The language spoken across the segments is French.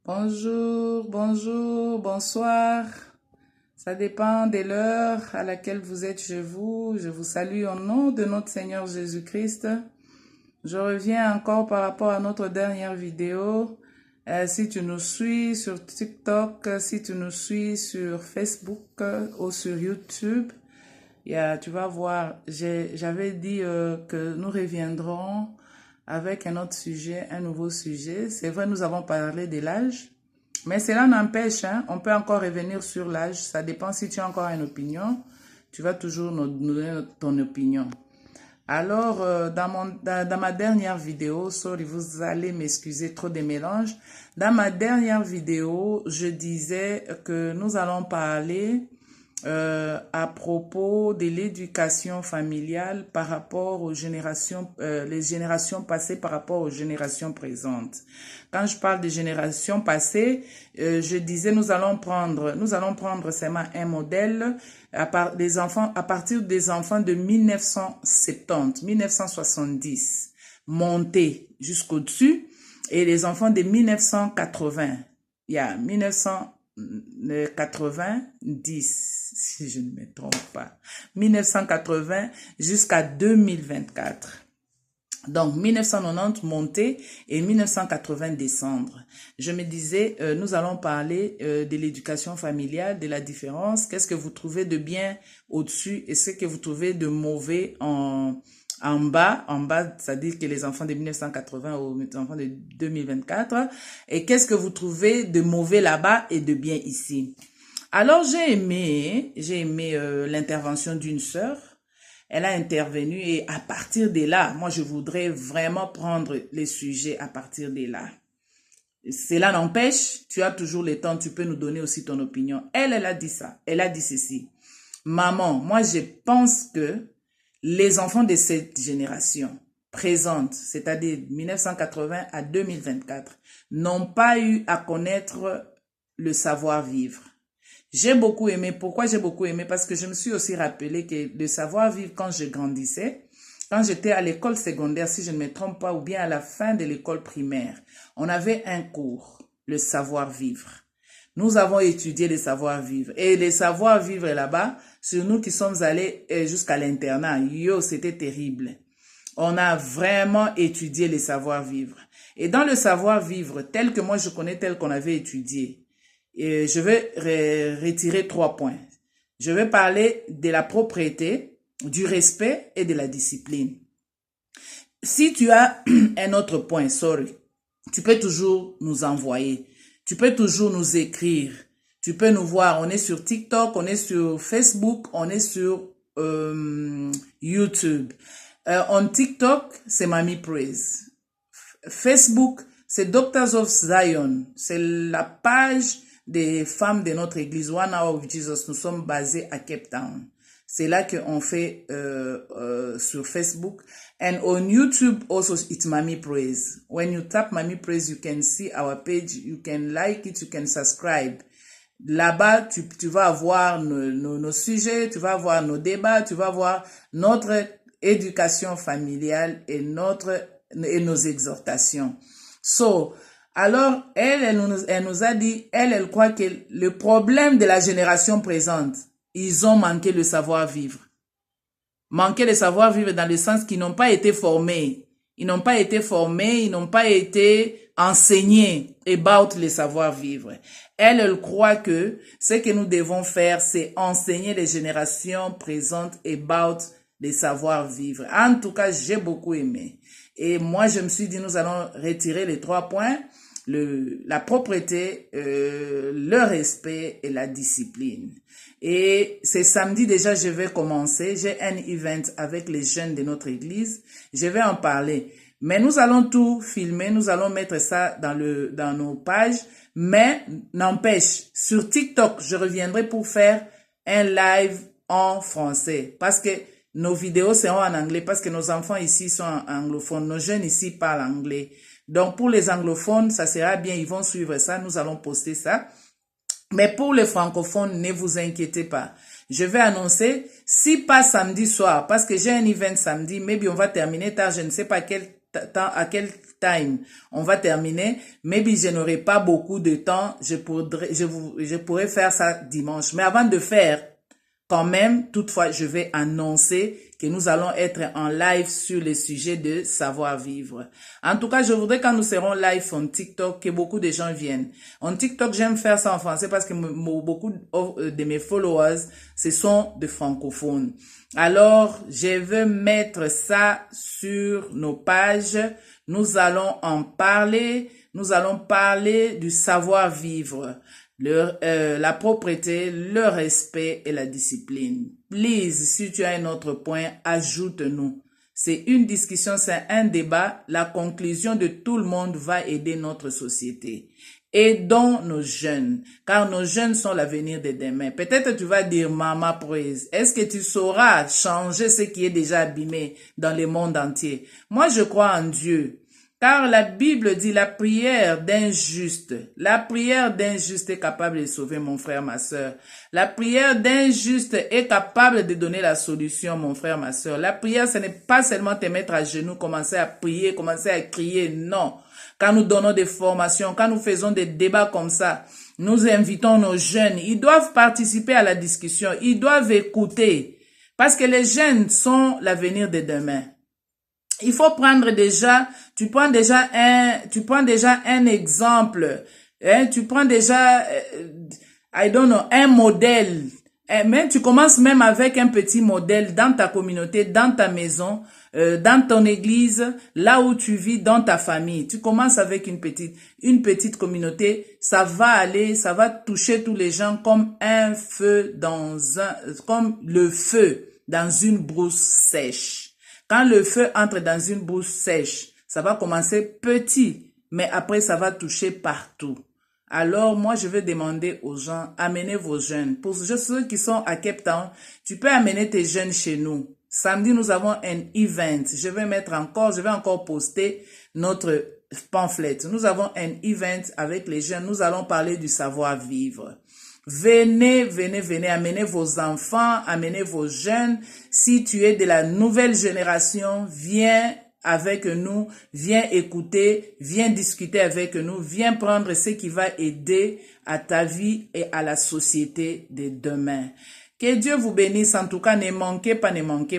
Bonjour, bonjour, bonsoir. Ça dépend de l'heure à laquelle vous êtes chez vous. Je vous salue au nom de notre Seigneur Jésus-Christ. Je reviens encore par rapport à notre dernière vidéo. Si tu nous suis sur TikTok, si tu nous suis sur Facebook ou sur YouTube, tu vas voir, j'avais dit que nous reviendrons avec un autre sujet, un nouveau sujet. C'est vrai, nous avons parlé de l'âge, mais cela n'empêche, hein, on peut encore revenir sur l'âge. Ça dépend si tu as encore une opinion. Tu vas toujours nous donner ton opinion. Alors, dans ma dernière vidéo, sorry, vous allez m'excuser, trop de mélange. Dans ma dernière vidéo, je disais que nous allons parler à propos de l'éducation familiale par rapport aux générations, les générations passées par rapport aux générations présentes. Quand je parle des générations passées, je disais nous allons prendre seulement un modèle à partir des enfants de 1970, 1970, montés jusqu'au-dessus, et les enfants de 1980, il y a 1990, si je ne me trompe pas, 1980 jusqu'à 2024. Donc, 1990 monter et 1980 descendre. Je me disais, nous allons parler de l'éducation familiale, de la différence. Qu'est-ce que vous trouvez de bien au-dessus et ce que vous trouvez de mauvais en bas, c'est-à-dire que les enfants de 1980 aux enfants de 2024. Et qu'est-ce que vous trouvez de mauvais là-bas et de bien ici? Alors, j'ai aimé l'intervention d'une sœur. Elle a intervenu et à partir de là, moi, je voudrais vraiment prendre les sujets à partir de là. Cela n'empêche, tu as toujours le temps, tu peux nous donner aussi ton opinion. Elle a dit ça, elle a dit ceci. Maman, moi, je pense que les enfants de cette génération présente, c'est-à-dire 1980 à 2024, n'ont pas eu à connaître le savoir-vivre. J'ai beaucoup aimé. Pourquoi j'ai beaucoup aimé? Parce que je me suis aussi rappelé que le savoir-vivre quand je grandissais, quand j'étais à l'école secondaire, si je ne me trompe pas, ou bien à la fin de l'école primaire, on avait un cours, le savoir-vivre. Nous avons étudié le savoir-vivre. Et le savoir-vivre là-bas, sur nous qui sommes allés jusqu'à l'internat, c'était terrible. On a vraiment étudié le savoir-vivre. Et dans le savoir-vivre, tel que moi je connais, tel qu'on avait étudié, et je vais retirer 3 points. Je vais parler de la propriété, du respect et de la discipline. Si tu as un autre point, tu peux toujours nous envoyer. Tu peux toujours nous écrire. Tu peux nous voir. On est sur TikTok, on est sur Facebook, on est sur YouTube. En TikTok, c'est Mamie Praise. Facebook, c'est Doctors of Zion. C'est la page des femmes de notre église, One Hour of Jesus. Nous sommes basés à Cape Town. C'est là qu'on fait sur Facebook. And on YouTube also, it's Mamie Praise. When you tap Mamie Praise, you can see our page. You can like it, you can subscribe. Là-bas, tu vas avoir nos sujets, tu vas avoir nos débats, tu vas voir notre éducation familiale et nos exhortations. Alors, elle nous a dit, elle croit que le problème de la génération présente, ils ont manqué le savoir-vivre. Manqué le savoir-vivre dans le sens qu'ils n'ont pas été formés. Ils n'ont pas été formés, ils n'ont pas été enseignés about le savoir-vivre. Elle croit que ce que nous devons faire, c'est enseigner les générations présentes about le savoir-vivre. En tout cas, j'ai beaucoup aimé. Et moi, je me suis dit, nous allons retirer les 3 points. La propreté, le respect et la discipline. Et c'est samedi déjà, je vais commencer. J'ai un event avec les jeunes de notre église. Je vais en parler. Mais nous allons tout filmer, nous allons mettre ça dans nos pages. Mais n'empêche, sur TikTok, je reviendrai pour faire un live en français. Parce que nos vidéos seront en anglais, parce que nos enfants ici sont anglophones. Nos jeunes ici parlent anglais. Donc, pour les anglophones, ça sera bien, ils vont suivre ça, nous allons poster ça. Mais pour les francophones, ne vous inquiétez pas. Je vais annoncer, si pas samedi soir, parce que j'ai un event samedi, maybe on va terminer tard, je ne sais pas à quel time, on va terminer. Maybe je n'aurai pas beaucoup de temps, je pourrais faire ça dimanche. Mais avant de faire, quand même, toutefois, je vais annoncer que nous allons être en live sur le sujet de savoir-vivre. En tout cas, je voudrais quand nous serons live en TikTok, que beaucoup de gens viennent. En TikTok, j'aime faire ça en français parce que beaucoup de mes followers, ce sont des francophones. Alors, je veux mettre ça sur nos pages. Nous allons en parler. Nous allons parler du savoir-vivre. La propreté, le respect et la discipline. Please, si tu as un autre point, ajoute-nous. C'est une discussion, c'est un débat. La conclusion de tout le monde va aider notre société. Aidons nos jeunes, car nos jeunes sont l'avenir de demain. Peut-être tu vas dire, Maman Praise, est-ce que tu sauras changer ce qui est déjà abîmé dans le monde entier? Moi, je crois en Dieu. Car la Bible dit la prière d'un juste est capable de sauver mon frère, ma sœur. La prière d'un juste est capable de donner la solution, mon frère, ma sœur. La prière, ce n'est pas seulement te mettre à genoux, commencer à prier, commencer à crier, non. Quand nous donnons des formations, quand nous faisons des débats comme ça, nous invitons nos jeunes, ils doivent participer à la discussion, ils doivent écouter, parce que les jeunes sont l'avenir de demain. Il faut prendre déjà, tu prends déjà un exemple, hein, tu prends déjà, un modèle, mais tu commences même avec un petit modèle dans ta communauté, dans ta maison, dans ton église, là où tu vis, dans ta famille. Tu commences avec une petite communauté, ça va toucher tous les gens comme comme le feu dans une brousse sèche. Quand le feu entre dans une brousse sèche, ça va commencer petit, mais après ça va toucher partout. Alors moi je vais demander aux gens, amenez vos jeunes. Pour ceux qui sont à Cape Town, tu peux amener tes jeunes chez nous. Samedi nous avons un event. Je vais encore poster notre pamphlet. Nous avons un event avec les jeunes. Nous allons parler du savoir-vivre. Venez, amenez vos enfants, amenez vos jeunes. Si tu es de la nouvelle génération, viens avec nous, viens écouter, viens discuter avec nous, viens prendre ce qui va aider à ta vie et à la société de demain. Que Dieu vous bénisse. En tout cas, ne manquez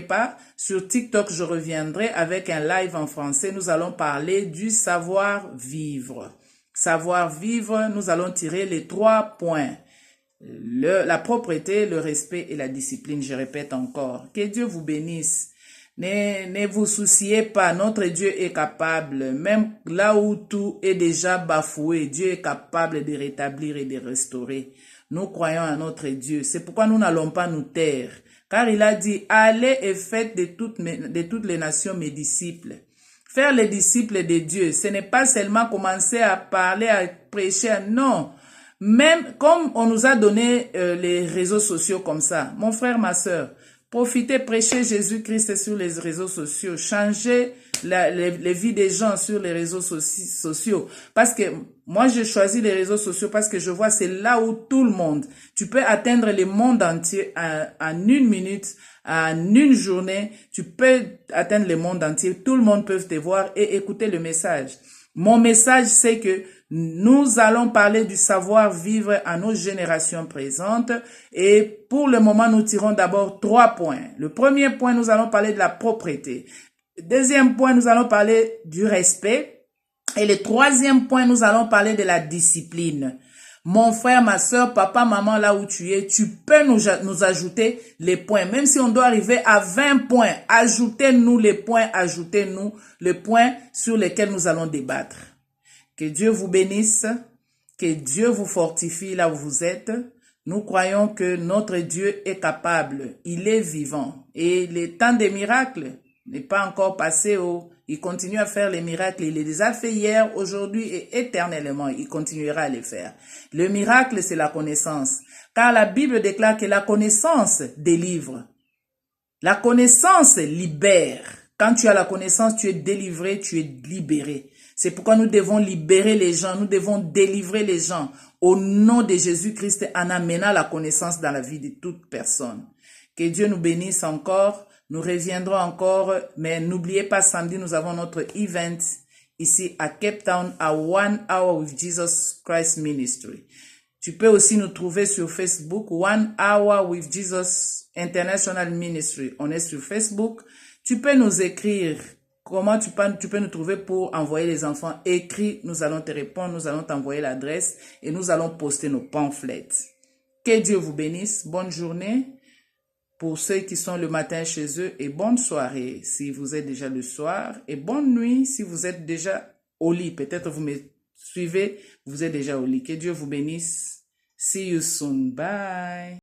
pas. Sur TikTok, je reviendrai avec un live en français. Nous allons parler du savoir-vivre. Savoir-vivre, nous allons tirer les 3 points. La propreté, le respect et la discipline, je répète encore. Que Dieu vous bénisse. Ne vous souciez pas, notre Dieu est capable. Même là où tout est déjà bafoué, Dieu est capable de rétablir et de restaurer. Nous croyons à notre Dieu. C'est pourquoi nous n'allons pas nous taire. Car il a dit, allez et faites de toutes les nations mes disciples. Faire les disciples de Dieu, ce n'est pas seulement commencer à parler, à prêcher, non. Même comme on nous a donné les réseaux sociaux comme ça, mon frère, ma sœur, profitez, prêchez Jésus-Christ sur les réseaux sociaux, changez les vies des gens sur les réseaux sociaux. Parce que moi, j'ai choisi les réseaux sociaux parce que je vois c'est là où tout le monde, tu peux atteindre le monde entier en 1 minute, en 1 journée, tu peux atteindre le monde entier. Tout le monde peut te voir et écouter le message. Mon message, c'est que nous allons parler du savoir-vivre à nos générations présentes et pour le moment, nous tirons d'abord 3 points. Le premier point, nous allons parler de la propreté. Le deuxième point, nous allons parler du respect. Et le troisième point, nous allons parler de la discipline. Mon frère, ma soeur, papa, maman, là où tu es, tu peux nous ajouter les points. Même si on doit arriver à 20 points, ajoutez-nous les points, ajoutez-nous les points sur lesquels nous allons débattre. Que Dieu vous bénisse, que Dieu vous fortifie là où vous êtes. Nous croyons que notre Dieu est capable, il est vivant. Et le temps des miracles n'est pas encore passé. Il continue à faire les miracles. Il les a fait hier, aujourd'hui et éternellement. Il continuera à les faire. Le miracle, c'est la connaissance. Car la Bible déclare que la connaissance délivre. La connaissance libère. Quand tu as la connaissance, tu es délivré, tu es libéré. C'est pourquoi nous devons libérer les gens, nous devons délivrer les gens au nom de Jésus-Christ en amenant la connaissance dans la vie de toute personne. Que Dieu nous bénisse encore. Nous reviendrons encore, mais n'oubliez pas, samedi, nous avons notre event ici à Cape Town à One Hour with Jesus Christ Ministry. Tu peux aussi nous trouver sur Facebook, One Hour with Jesus International Ministry. On est sur Facebook. Tu peux nous écrire. Comment tu peux nous trouver pour envoyer les enfants? Écris, nous allons te répondre, nous allons t'envoyer l'adresse et nous allons poster nos pamphlets. Que Dieu vous bénisse. Bonne journée pour ceux qui sont le matin chez eux et bonne soirée si vous êtes déjà le soir et bonne nuit si vous êtes déjà au lit. Peut-être vous me suivez, vous êtes déjà au lit. Que Dieu vous bénisse. See you soon. Bye.